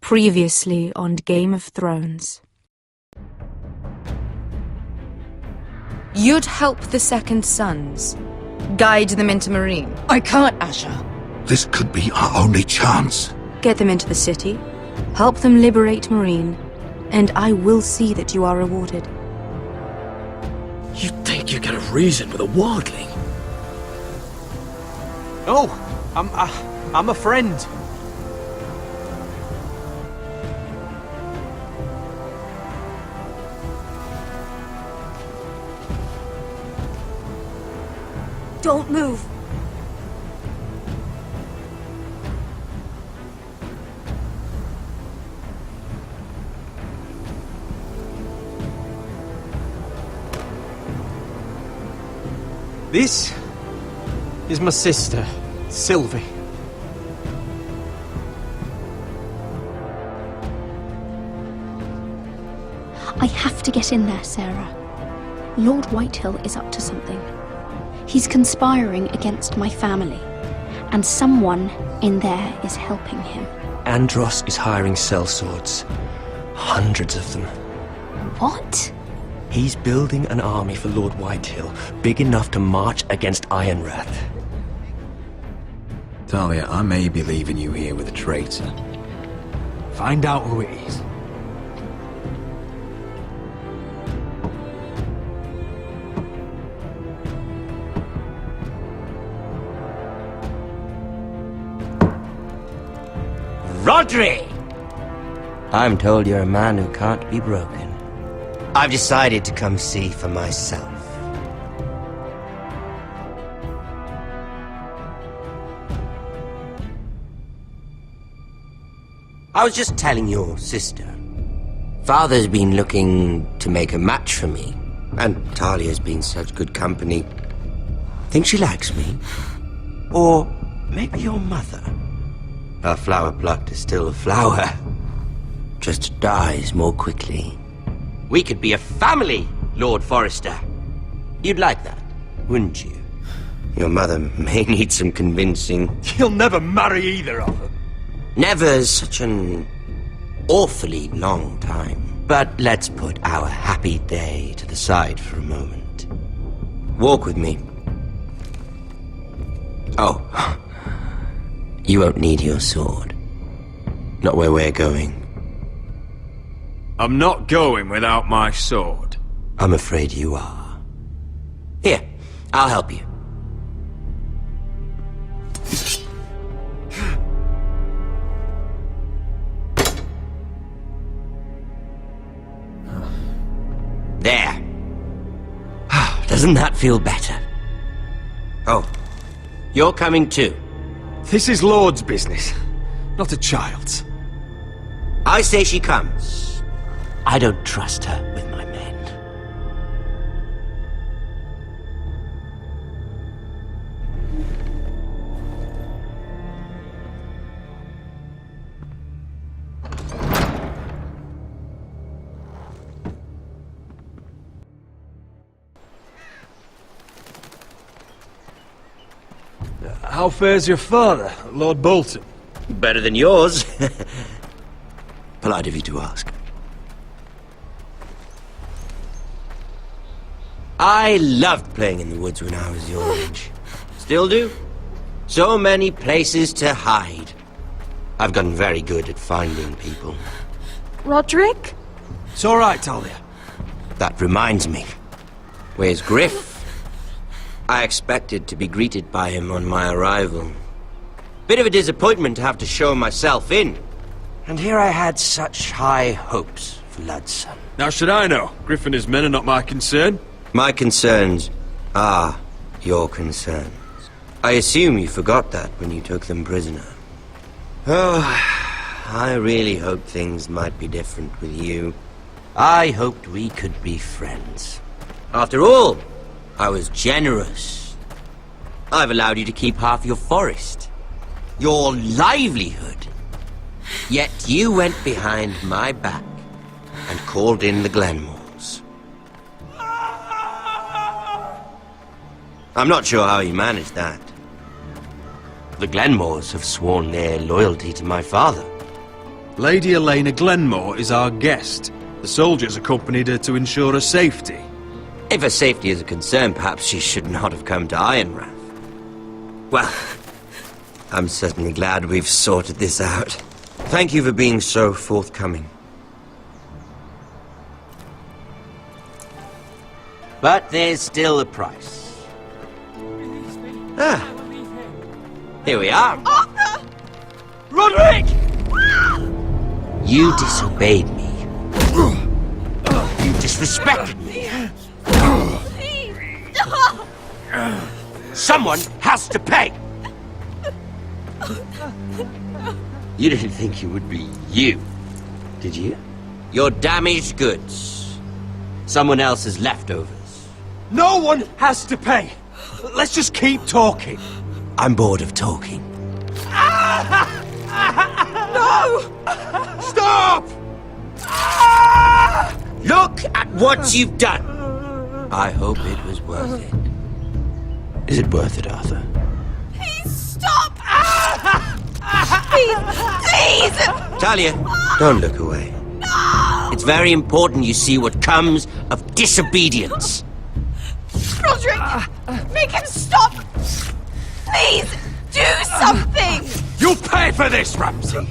Previously on Game of Thrones. You'd help the Second Sons. Guide them into Marine. I can't, Asher. This could be our only chance. Get them into the city. Help them liberate Marine. And I will see that you are rewarded. You think you can reason with a wildling? Oh, I'm a friend. Don't move. This is my sister, Sylvie. I have to get in there, Sarah. Lord Whitehill is up to something. He's conspiring against my family, and someone in there is helping him. Andros is hiring sellswords. Hundreds of them. What? He's building an army for Lord Whitehill, big enough to march against Ironrath. Talia, I may be leaving you here with a traitor. Find out who it is. Rodri! I'm told you're a man who can't be broken. I've decided to come see for myself. I was just telling your sister. Father's been looking to make a match for me, and Talia's been such good company. Think she likes me? Or maybe your mother? A flower plucked is still a flower. Just dies more quickly. We could be a family, Lord Forrester. You'd like that, wouldn't you? Your mother may need some convincing. You'll never marry either of them. Never's such an awfully long time. But let's put our happy day to the side for a moment. Walk with me. Oh. You won't need your sword. Not where we're going. I'm not going without my sword. I'm afraid you are. Here, I'll help you. There. Doesn't that feel better? Oh, you're coming too. This is Lord's business, not a child's. I say she comes. I don't trust her with my men. How fares your father, Lord Bolton? Better than yours. Polite of you to ask. I loved playing in the woods when I was your age. Still do. So many places to hide. I've gotten very good at finding people. Roderick? It's all right, Talia. That reminds me. Where's Griff? I expected to be greeted by him on my arrival. Bit of a disappointment to have to show myself in. And here I had such high hopes for Ludson. Now should I know? Griff and his men are not my concern. My concerns are your concerns. I assume you forgot that when you took them prisoner. Oh, I really hoped things might be different with you. I hoped we could be friends. After all, I was generous. I've allowed you to keep half your forest, your livelihood. Yet you went behind my back and called in the Glenmores. I'm not sure how you managed that. The Glenmores have sworn their loyalty to my father. Lady Elena Glenmore is our guest. The soldiers accompanied her to ensure her safety. If her safety is a concern, perhaps she should not have come to Ironrath. Well, I'm certainly glad we've sorted this out. Thank you for being so forthcoming. But there's still a price. Ah, here we are. Arthur! Roderick! You disobeyed me. You disrespected me. Please! Someone has to pay! You didn't think it would be you, did you? Your damaged goods. Someone else's leftovers. No one has to pay. Let's just keep talking. I'm bored of talking. No! Stop! Look at what you've done! I hope it was worth it. Is it worth it, Arthur? Please stop! Please! Please! Talia, don't look away. No! It's very important you see what comes of disobedience. Roderick! Make him stop! Please! Do something! You'll pay for this, Ramsay!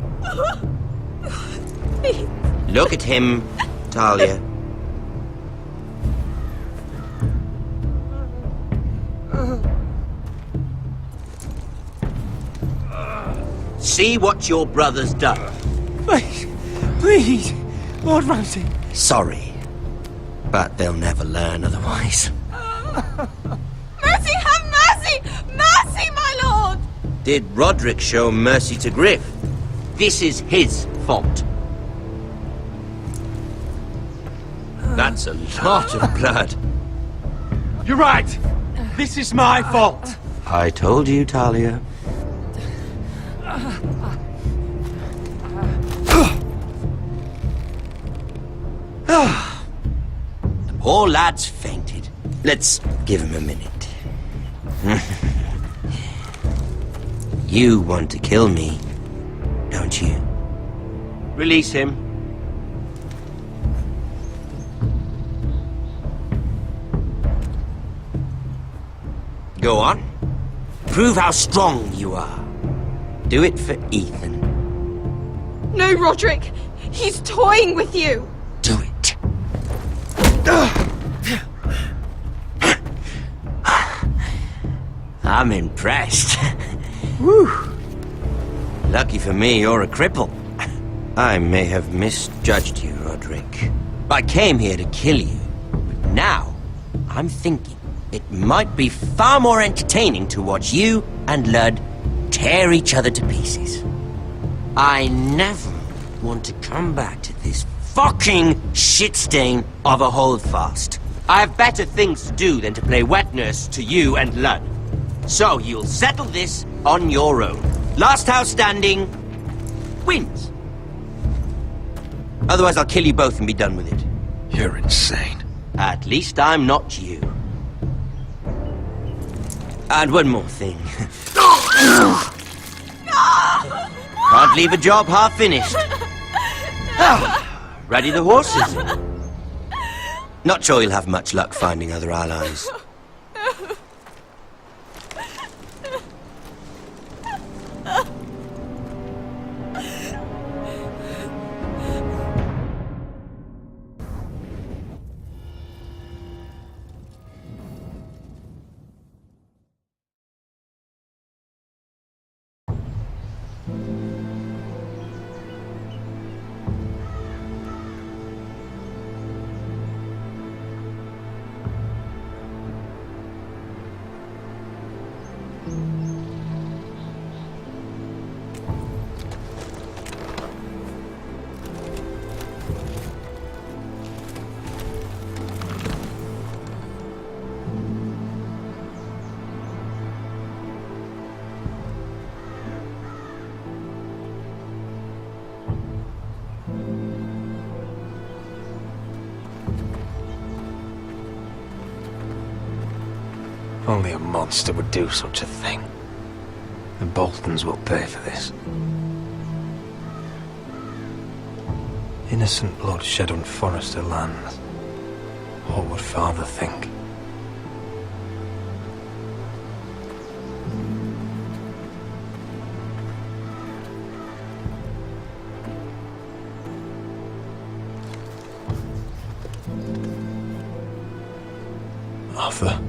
Please. Look at him, Talia. See what your brother's done. Please, Lord Ramsay. Sorry, but they'll never learn otherwise. Mercy, have mercy! Mercy, my lord! Did Roderick show mercy to Griff? This is his fault. That's a lot of blood. You're right. This is my fault. I told you, Talia. The poor lad's fainted. Let's give him a minute. You want to kill me, don't you? Release him. Go on. Prove how strong you are. Do it for Ethan. No, Roderick! He's toying with you! Do it. I'm impressed. Whew. Lucky for me, you're a cripple. I may have misjudged you, Roderick. I came here to kill you, but now I'm thinking it might be far more entertaining to watch you and Lud tear each other to pieces. I never want to come back to this fucking shit stain of a holdfast. I have better things to do than to play wet nurse to you and Lud. So you'll settle this on your own. Last house standing wins. Otherwise I'll kill you both and be done with it. You're insane. At least I'm not you. And one more thing. Can't leave a job half finished. Ready the horses? Not sure you'll have much luck finding other allies. Only a monster would do such a thing. The Boltons will pay for this. Innocent blood shed on Forester lands. What would Father think? Arthur.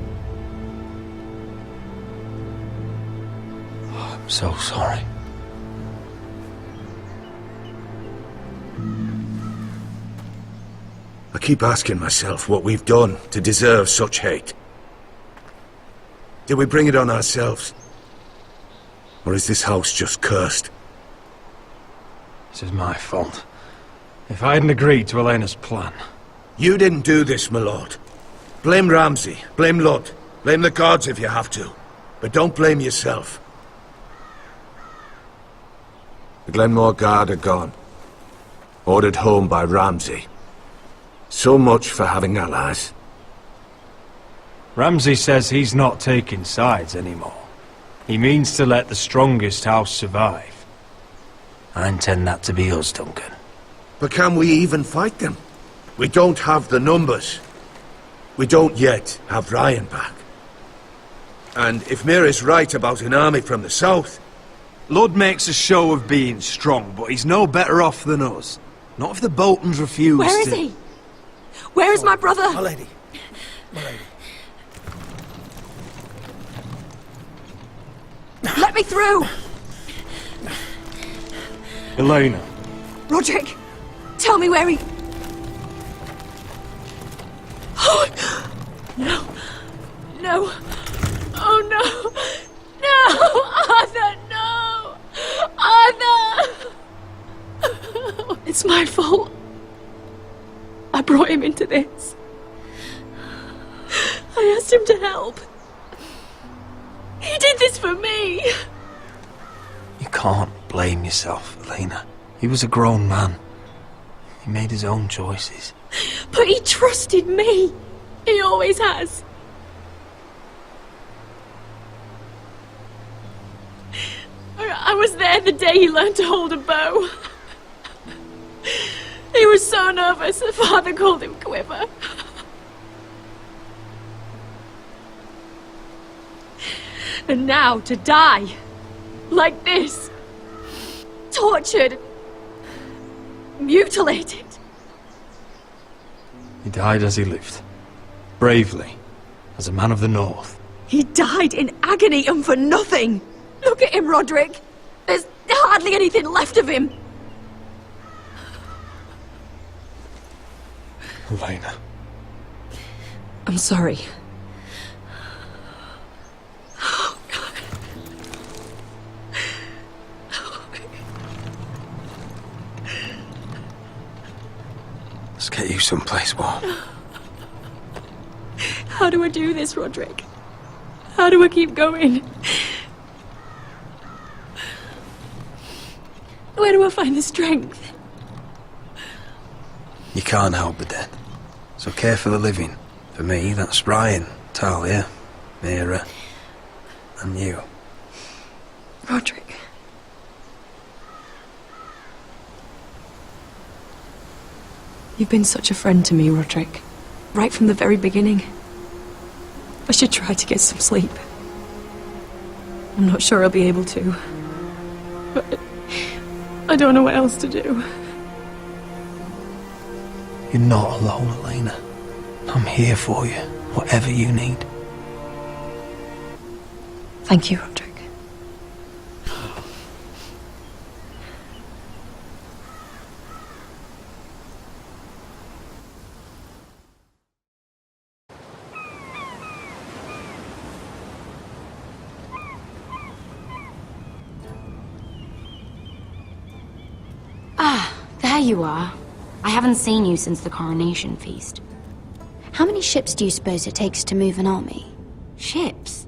Oh, I'm so sorry. I keep asking myself what we've done to deserve such hate. Did we bring it on ourselves? Or is this house just cursed? This is my fault. If I hadn't agreed to Elena's plan... You didn't do this, my lord. Blame Ramsay, blame Lud, blame the gods if you have to. But don't blame yourself. The Glenmore Guard are gone. Ordered home by Ramsay. So much for having allies. Ramsay says he's not taking sides anymore. He means to let the strongest house survive. I intend that to be us, Duncan. But can we even fight them? We don't have the numbers. We don't yet have Ryan back. And if Mira's right about an army from the south... Lud makes a show of being strong, but he's no better off than us. Not if the Boltons refuse Where is he? Where is my brother? My lady. My lady. Let me through! Elena. Roderick, tell me where he... Oh, no. No. Oh, no. No! Arthur, no! Arthur! It's my fault. I brought him into this. I asked him to help. He did this for me. You can't blame yourself, Elena. He was a grown man. He made his own choices. But he trusted me. He always has. I was there the day he learned to hold a bow. He was so nervous, the father called him Quiver. And now to die, like this, tortured, mutilated. He died as he lived, bravely, as a man of the North. He died in agony and for nothing. Look at him, Roderick. There's hardly anything left of him. Elena. I'm sorry. Let's get you someplace warm. How do I do this, Roderick? How do I keep going? Where do I find the strength? You can't help the dead. So care for the living. For me, that's Ryan, Talia, Mira, and you. Roderick. You've been such a friend to me, Roderick. Right from the very beginning. I should try to get some sleep. I'm not sure I'll be able to. But I don't know what else to do. You're not alone, Elena. I'm here for you, whatever you need. Thank you, Roderick. There you are. I haven't seen you since the coronation feast. How many ships do you suppose it takes to move an army? Ships?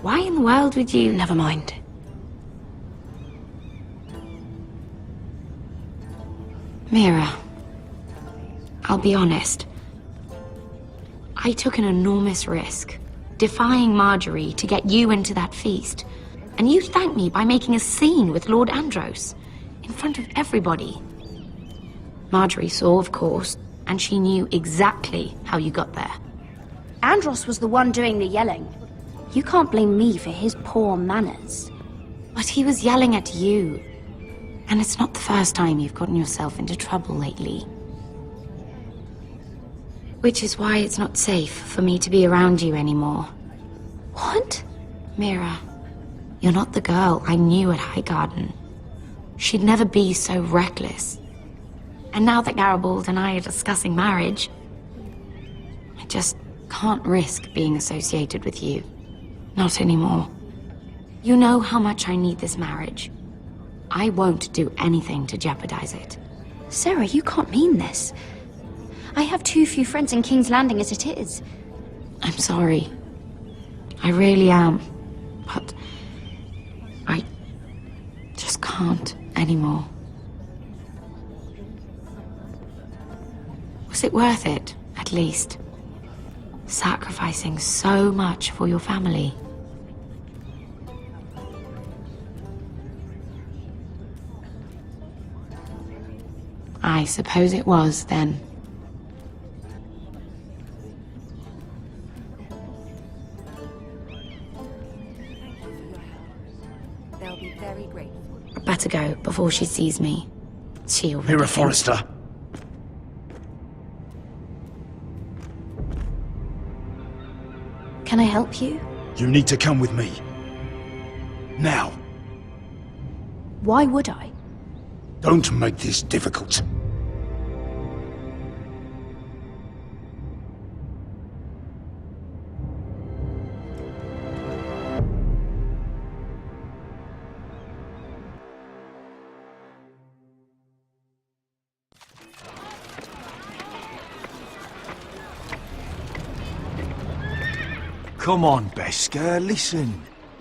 Why in the world would you... Never mind. Mira, I'll be honest. I took an enormous risk, defying Marjorie to get you into that feast. And you thanked me by making a scene with Lord Andros, in front of everybody. Marjorie saw, of course, and she knew exactly how you got there. Andros was the one doing the yelling. You can't blame me for his poor manners. But he was yelling at you. And it's not the first time you've gotten yourself into trouble lately. Which is why it's not safe for me to be around you anymore. What? Mira, you're not the girl I knew at Highgarden. She'd never be so reckless. And now that Garibald and I are discussing marriage, I just can't risk being associated with you. Not anymore. You know how much I need this marriage. I won't do anything to jeopardize it. Sarah, you can't mean this. I have too few friends in King's Landing as it is. I'm sorry. I really am. But I just can't anymore. Was it worth it, at least? Sacrificing so much for your family. I suppose it was, then. They'll be very grateful. I'd better go before she sees me. She already Mira thinks- Forrester. Can I help you? You need to come with me. Now. Why would I? Don't make this difficult. Come on, Beskar, listen.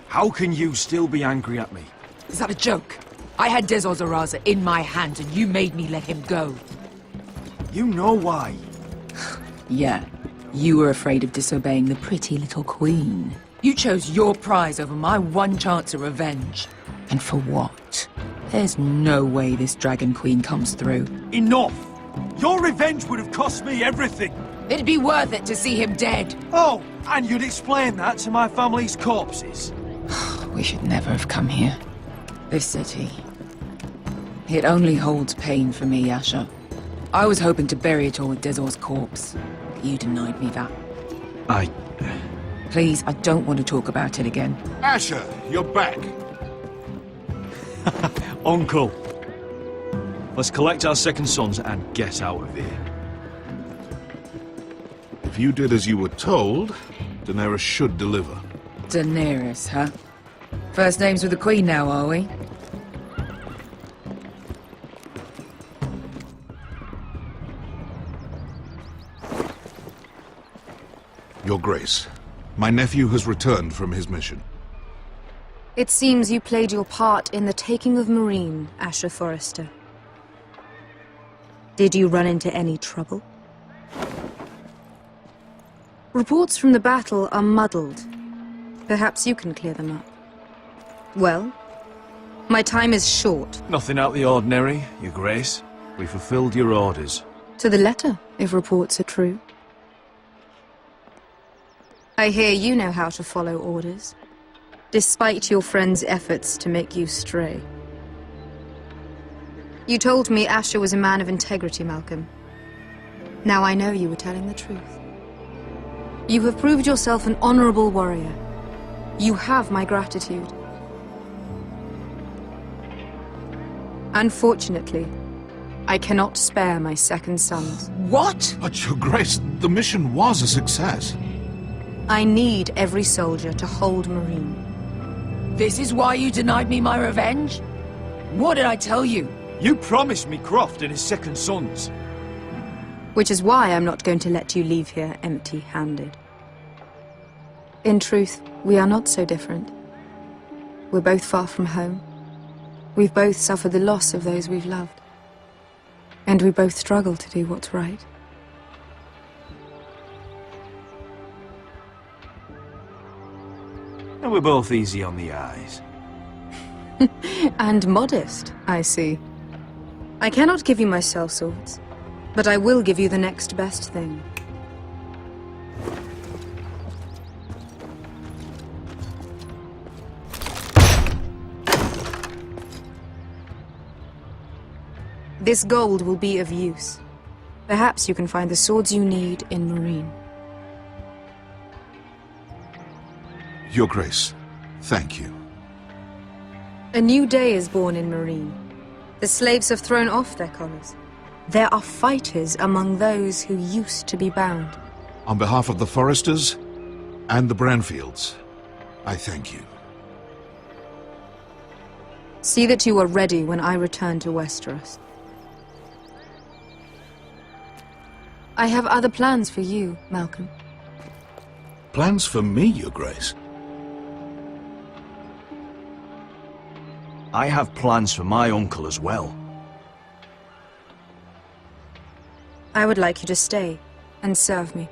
How can you still be angry at me? Is that a joke? I had Dezor Zaraza in my hand and you made me let him go. You know why. Yeah, you were afraid of disobeying the pretty little queen. You chose your prize over my one chance of revenge. And for what? There's no way this Dragon Queen comes through. Enough! Your revenge would have cost me everything. It'd be worth it to see him dead. Oh, and you'd explain that to my family's corpses. We should never have come here. This city. It only holds pain for me, Asher. I was hoping to bury it all with Dezor's corpse. You denied me that. Please, I don't want to talk about it again. Asher, you're back. Uncle. Let's collect our second sons and get out of here. If you did as you were told, Daenerys should deliver. Daenerys, huh? First names with the Queen now, are we? Your Grace, my nephew has returned from his mission. It seems you played your part in the taking of Meereen, Asher Forrester. Did you run into any trouble? Reports from the battle are muddled. Perhaps you can clear them up. Well, my time is short. Nothing out of the ordinary, Your Grace. We fulfilled your orders. To the letter, if reports are true. I hear you know how to follow orders, despite your friend's efforts to make you stray. You told me Asher was a man of integrity, Malcolm. Now I know you were telling the truth. You have proved yourself an honorable warrior. You have my gratitude. Unfortunately, I cannot spare my second sons. What? But, Your Grace, the mission was a success. I need every soldier to hold Meereen. This is why you denied me my revenge? What did I tell you? You promised me Croft and his second sons. Which is why I'm not going to let you leave here empty-handed. In truth, we are not so different. We're both far from home. We've both suffered the loss of those we've loved. And we both struggle to do what's right. And we're both easy on the eyes. And modest, I see. I cannot give you my sellswords, but I will give you the next best thing. This gold will be of use. Perhaps you can find the swords you need in Marine. Your Grace, thank you. A new day is born in Marine. The slaves have thrown off their collars. There are fighters among those who used to be bound. On behalf of the Foresters and the Branfields, I thank you. See that you are ready when I return to Westeros. I have other plans for you, Malcolm. Plans for me, Your Grace? I have plans for my uncle as well. I would like you to stay and serve me.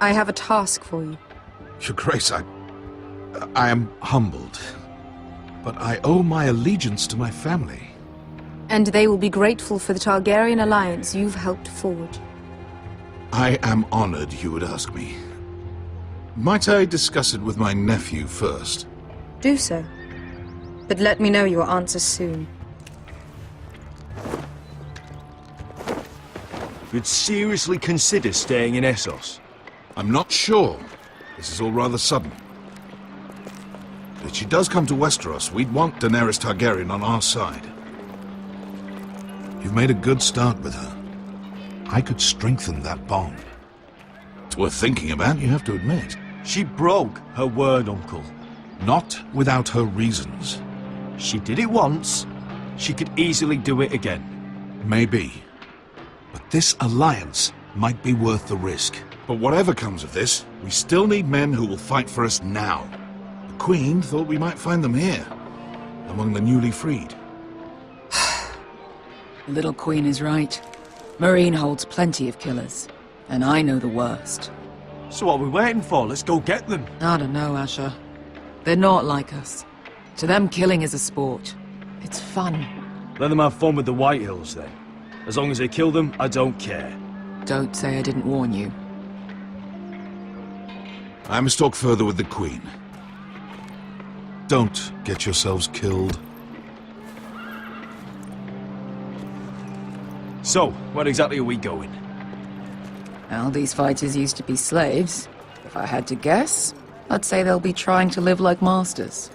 I have a task for you. Your Grace, I am humbled, but I owe my allegiance to my family. And they will be grateful for the Targaryen alliance you've helped forge. I am honored you would ask me. Might I discuss it with my nephew first? Do so. But let me know your answer soon. You'd seriously consider staying in Essos? I'm not sure. This is all rather sudden. If she does come to Westeros, we'd want Daenerys Targaryen on our side. You've made a good start with her. I could strengthen that bond. It's worth thinking about, you have to admit. She broke her word, Uncle. Not without her reasons. She did it once. She could easily do it again. Maybe. But this alliance might be worth the risk. But whatever comes of this, we still need men who will fight for us now. The Queen thought we might find them here, among the newly freed. The little Queen is right. Marine holds plenty of killers, and I know the worst. So what are we waiting for? Let's go get them. I don't know, Asher. They're not like us. To them, killing is a sport. It's fun. Let them have fun with the Whitehills, then. As long as they kill them, I don't care. Don't say I didn't warn you. I must talk further with the Queen. Don't get yourselves killed. So, where exactly are we going? Well, these fighters used to be slaves. If I had to guess, I'd say they'll be trying to live like masters.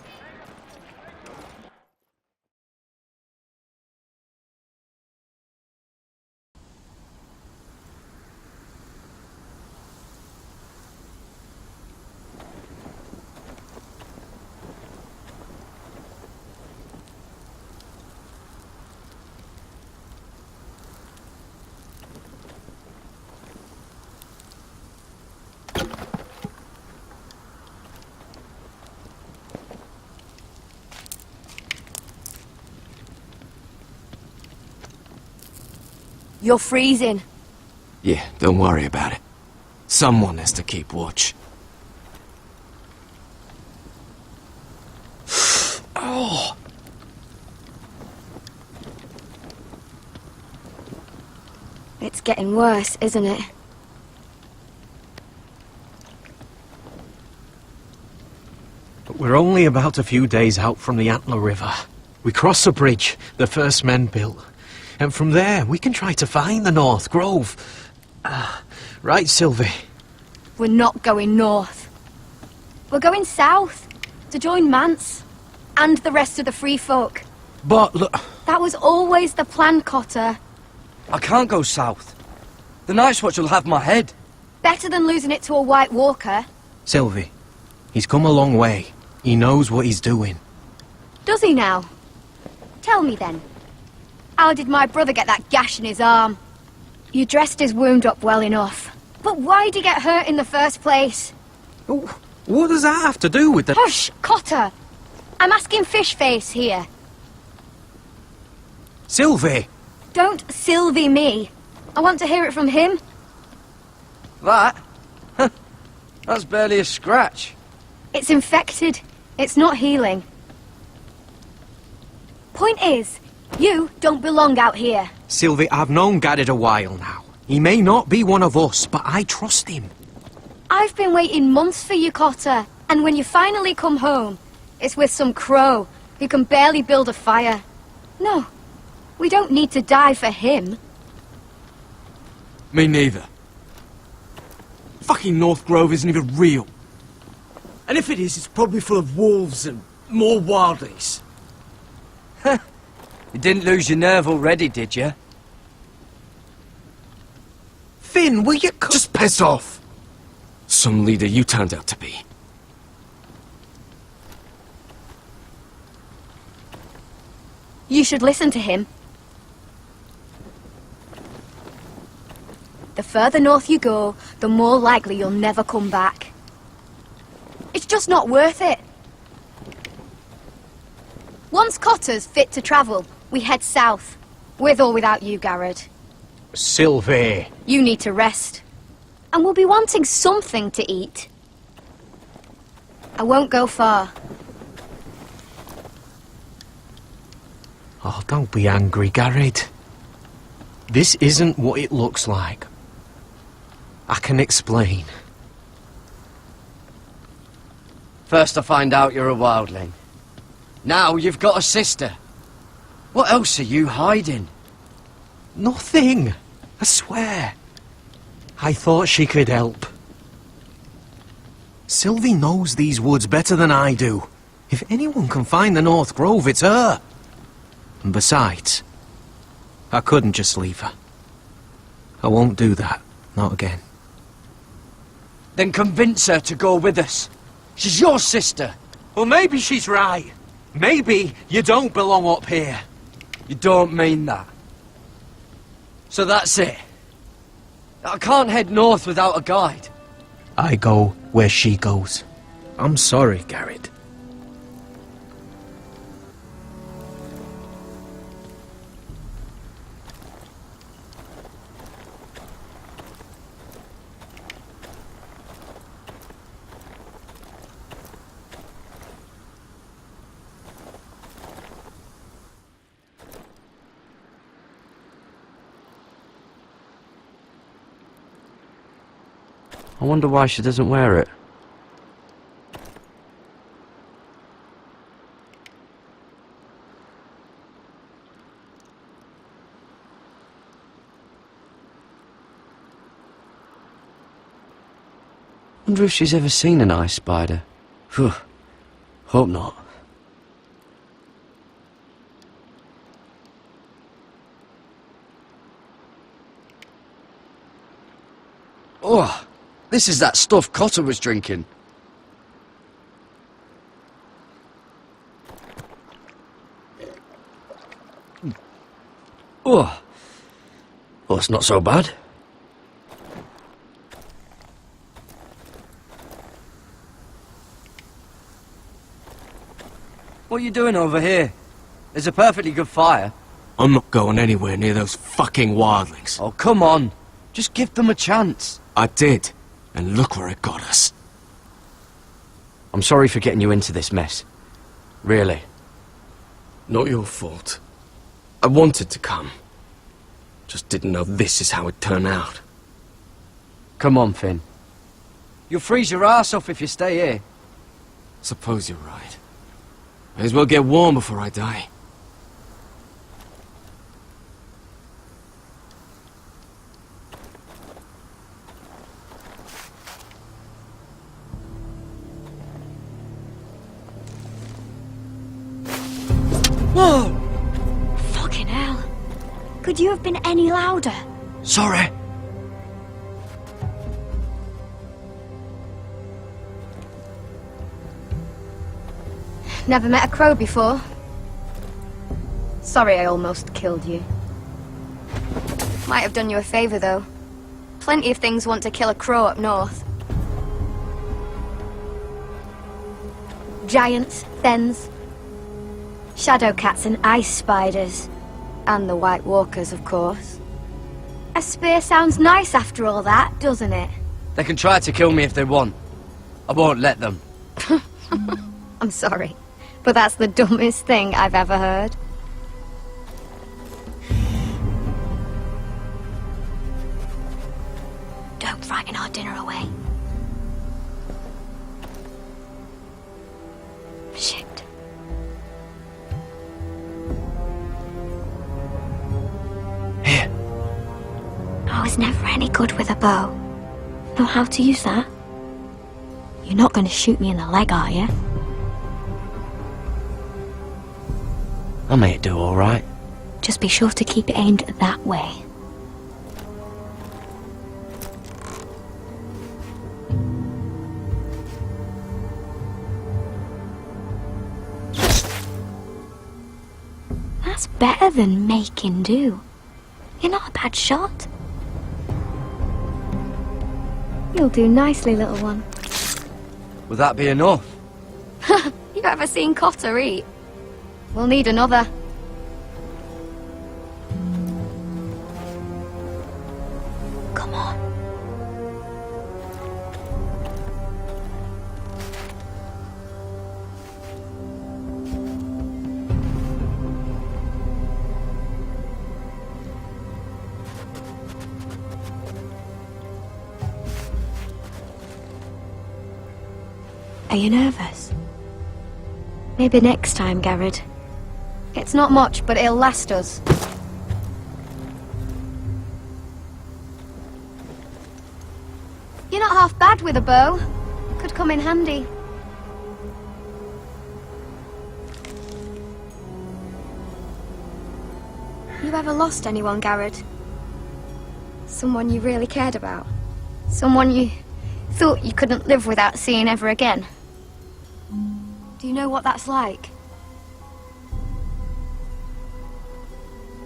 You're freezing. Yeah, don't worry about it. Someone has to keep watch. Oh! It's getting worse, isn't it? But we're only about a few days out from the Antler River. We cross a bridge the first men built. And from there, we can try to find the North Grove. Right, Sylvie? We're not going north. We're going south, to join Mance, and the rest of the free folk. But look... That was always the plan, Cotter. I can't go south. The Night's Watch will have my head. Better than losing it to a White Walker. Sylvie, he's come a long way. He knows what he's doing. Does he now? Tell me then. How did my brother get that gash in his arm? You dressed his wound up well enough. But why'd he get hurt in the first place? What does that have to do with the... Hush, Cotter! I'm asking Fishface here. Sylvie! Don't Sylvie me. I want to hear it from him. That? That's barely a scratch. It's infected. It's not healing. Point is, You don't belong out here. Sylvie, I've known Garrett a while now. He may not be one of us, but I trust him. I've been waiting months for you, Cotter. And when you finally come home, it's with some crow who can barely build a fire. No, we don't need to die for him. Me neither. Fucking North Grove isn't even real. And if it is, it's probably full of wolves and more wildlings. You didn't lose your nerve already, did you? Finn, will you just piss off! Some leader you turned out to be. You should listen to him. The further north you go, the more likely you'll never come back. It's just not worth it. Once Cotter's fit to travel, we head south. With or without you, Garrett. Sylvie. You need to rest. And we'll be wanting something to eat. I won't go far. Oh, don't be angry, Garrett. This isn't what it looks like. I can explain. First I find out you're a wildling. Now you've got a sister. What else are you hiding? Nothing. I swear. I thought she could help. Sylvie knows these woods better than I do. If anyone can find the North Grove, it's her. And besides, I couldn't just leave her. I won't do that. Not again. Then convince her to go with us. She's your sister. Well, maybe she's right. Maybe you don't belong up here. You don't mean that. So that's it. I can't head north without a guide. I go where she goes. I'm sorry, Garrett. I wonder why she doesn't wear it. Wonder if she's ever seen an ice spider. Phew. Hope not. Oh! This is that stuff Cotter was drinking. Oh. Well, it's not so bad. What are you doing over here? There's a perfectly good fire. I'm not going anywhere near those fucking wildlings. Oh, come on. Just give them a chance. I did. And look where it got us. I'm sorry for getting you into this mess. Really. Not your fault. I wanted to come. Just didn't know this is how it'd turn out. Come on, Finn. You'll freeze your ass off if you stay here. Suppose you're right. May as well get warm before I die. Whoa! Fucking hell. Could you have been any louder? Sorry. Never met a crow before. Sorry I almost killed you. Might have done you a favour, though. Plenty of things want to kill a crow up north. Giants, thens, shadow cats and ice spiders. And the White Walkers, of course. A spear sounds nice after all that, doesn't it? They can try to kill me if they want. I won't let them. I'm sorry, but that's the dumbest thing I've ever heard. dinner away. Shit. Here. I was never any good with a bow. Know how to use that? You're not going to shoot me in the leg, are you? I may do all right. Just be sure to keep it aimed that way. That's better than making do. You're not a bad shot. You'll do nicely, little one. Would that be enough? You ever seen Cotter eat? We'll need another. Come on. Are you nervous? Maybe next time, Garrett. It's not much, but it'll last us. You're not half bad with a bow. Could come in handy. You ever lost anyone, Garrett? Someone you really cared about? Someone you thought you couldn't live without seeing ever again? Do you know what that's like?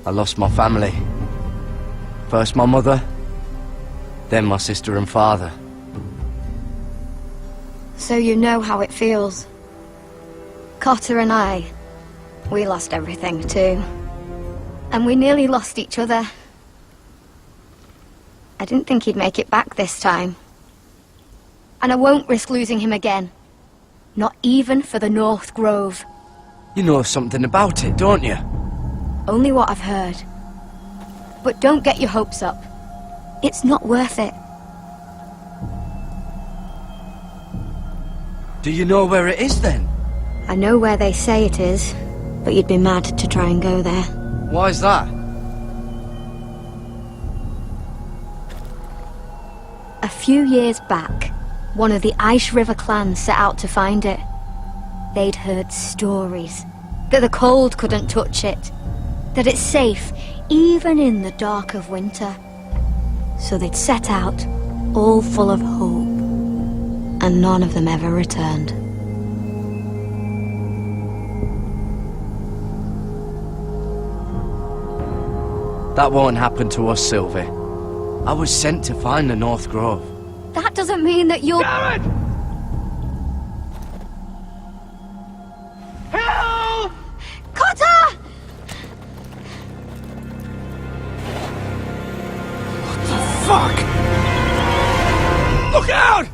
I lost my family. First my mother, then my sister and father. So you know how it feels. Cotter and I, we lost everything too. And we nearly lost each other. I didn't think he'd make it back this time. And I won't risk losing him again. Not even for the North Grove. You know something about it, don't you? Only what I've heard. But don't get your hopes up. It's not worth it. Do you know where it is then? I know where they say it is, but you'd be mad to try and go there. Why's that? A few years back, one of the Ice River clans set out to find it. They'd heard stories that the cold couldn't touch it, that it's safe even in the dark of winter. So they'd set out, all full of hope, and none of them ever returned. That won't happen to us, Sylvie. I was sent to find the North Grove. That doesn't mean that you'll... Garrett! Help! Cotter! Fuck! Look out!